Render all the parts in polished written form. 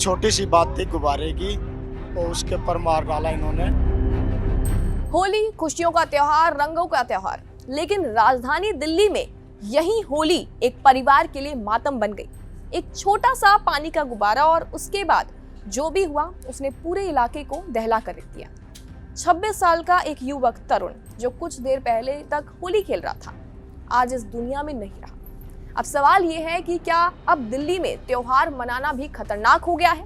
छोटी सी बात थी गुब्बारे की, तो उसके ऊपर मार डाला इन्होंने। होली खुशियों का त्योहार, रंगों का त्योहार, लेकिन राजधानी दिल्ली में यही होली एक परिवार के लिए मातम बन गई। एक छोटा सा पानी का गुब्बारा और उसके बाद जो भी हुआ उसने पूरे इलाके को दहला कर रख दिया। 26 साल का एक युवक तरुण, जो कुछ देर पहले तक होली खेल रहा था, आज इस दुनिया में नहीं रहा। अब सवाल ये है कि क्या अब दिल्ली में त्योहार मनाना भी खतरनाक हो गया है?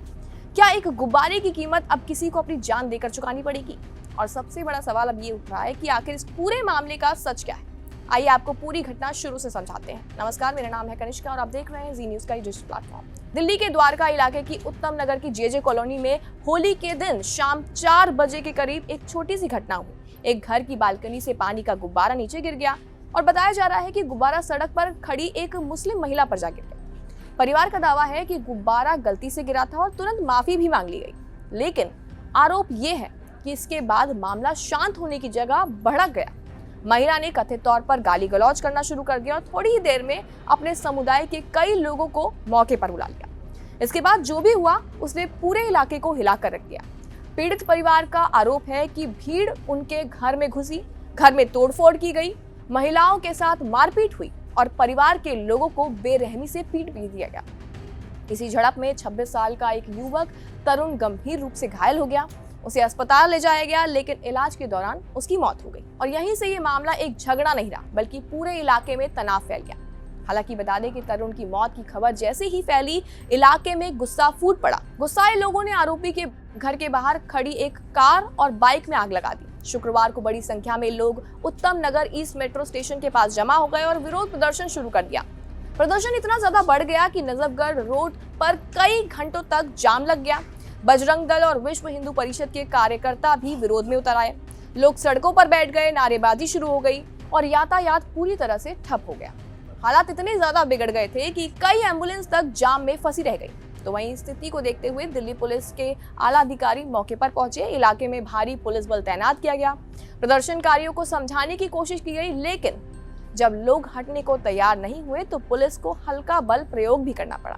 क्या एक गुब्बारे की कीमत अब किसी को अपनी जान देकर चुकानी पड़ेगी? और सबसे बड़ा सवाल अब ये उठ रहा है कि आखिर इस पूरे मामले का सच क्या है। आइए आपको पूरी घटना शुरू से समझाते हैं। नमस्कार, मेरा नाम है कनिष्का और आप देख रहे हैं जी न्यूज का डिजिटल प्लेटफॉर्म। दिल्ली के द्वारका इलाके की उत्तम नगर की जेजे कॉलोनी में होली के दिन शाम 4 बजे के करीब एक छोटी सी घटना हुई। एक घर की बालकनी से पानी का गुब्बारा नीचे गिर गया और बताया जा रहा है कि गुब्बारा सड़क पर खड़ी एक मुस्लिम महिला पर जा गिर गया। परिवार का दावा है कि गुब्बारा गलती से गिरा था और तुरंत माफी भी मांग ली गई, लेकिन आरोप ये है कि इसके बाद मामला शांत होने की जगह भड़क गया। महिला ने कथित तौर पर गाली गलौज करना शुरू कर दिया और थोड़ी ही देर में अपने समुदाय के कई लोगों को मौके पर बुला लिया। इसके बाद जो भी हुआ उसने पूरे इलाके को हिलाकर रख दिया। पीड़ित परिवार का आरोप है कि भीड़ उनके घर में घुसी, घर में तोड़फोड़ की गई, महिलाओं के साथ मारपीट हुई और परिवार के लोगों को बेरहमी से पीट भी दिया गया। इसी झड़प में 26 साल का एक युवक तरुण गंभीर रूप से घायल हो गया। उसे अस्पताल ले जाया गया, लेकिन इलाज के दौरान उसकी मौत हो गई। और यहीं से ये मामला एक झगड़ा नहीं रहा, बल्कि पूरे इलाके में तनाव फैल गया। हालांकि बता दें कि तरुण की मौत की खबर जैसे ही फैली, इलाके में गुस्सा फूट पड़ा। गुस्साए लोगों ने आरोपी के घर के बाहर खड़ी एक कार और बाइक में आग लगा दी। शुक्रवार को बड़ी संख्या में लोग उत्तम नगर ईस्ट मेट्रो स्टेशन के पास जमा हो गए और विरोध प्रदर्शन शुरू कर दिया। प्रदर्शन इतना ज्यादा बढ़ गया कि नजफगढ़ रोड पर कई घंटों तक जाम लग गया। बजरंग दल और विश्व हिंदू परिषद के कार्यकर्ता भी विरोध में उतर आए। लोग सड़कों पर बैठ गए, नारेबाजी शुरू हो गई और यातायात पूरी तरह से ठप हो गया। हालात इतने ज्यादा बिगड़ गए थे कि कई एम्बुलेंस तक जाम में फंसी रह गई। तो वहीं स्थिति को देखते हुए दिल्ली पुलिस के आला अधिकारी मौके पर पहुंचे। इलाके में भारी पुलिस बल तैनात किया गया। प्रदर्शनकारियों को समझाने की कोशिश की गई, लेकिन जब लोग हटने को तैयार नहीं हुए तो पुलिस को हल्का बल प्रयोग भी करना पड़ा।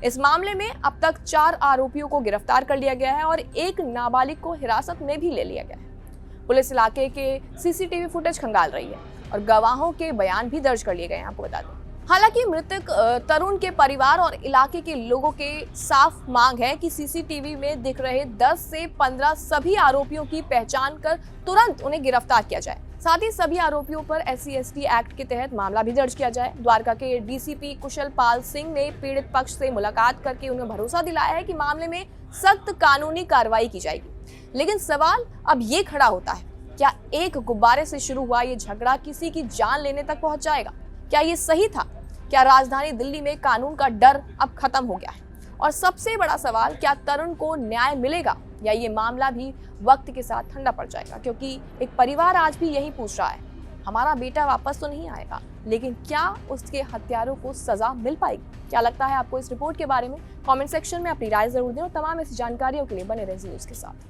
इस मामले में अब तक 4 आरोपियों को गिरफ्तार कर लिया गया है और एक नाबालिग को हिरासत में भी ले लिया गया है। पुलिस इलाके के सीसीटीवी फुटेज खंगाल रही है और गवाहों के बयान भी दर्ज कर लिए गए हैं, आपको बता दें। हालांकि मृतक तरुण के परिवार और इलाके के लोगों के साफ मांग है कि सीसीटीवी में दिख रहे 10 से 15 सभी आरोपियों की पहचान कर तुरंत उन्हें गिरफ्तार किया जाए। साथ ही सभी आरोपियों पर SC/ST एक्ट के तहत मामला भी दर्ज किया जाए। द्वारका के DCP कुशल पाल सिंह ने पीड़ित पक्ष से मुलाकात करके उन्हें भरोसा दिलाया है कि मामले में सख्त कानूनी कार्रवाई की जाएगी। लेकिन सवाल अब ये खड़ा होता है, क्या एक गुब्बारे से शुरू हुआ ये झगड़ा किसी की जान लेने तक पहुंच जाएगा? क्या ये सही था? क्या राजधानी दिल्ली में कानून का डर अब खत्म हो गया है? और सबसे बड़ा सवाल, क्या तरुण को न्याय मिलेगा या ये मामला भी वक्त के साथ ठंडा पड़ जाएगा? क्योंकि एक परिवार आज भी यही पूछ रहा है, हमारा बेटा वापस तो नहीं आएगा, लेकिन क्या उसके हत्यारों को सजा मिल पाएगी? क्या लगता है आपको इस रिपोर्ट के बारे में? कमेंट सेक्शन में अपनी राय जरूर दें और तमाम ऐसी जानकारियों के लिए बने रहें न्यूज़ के साथ।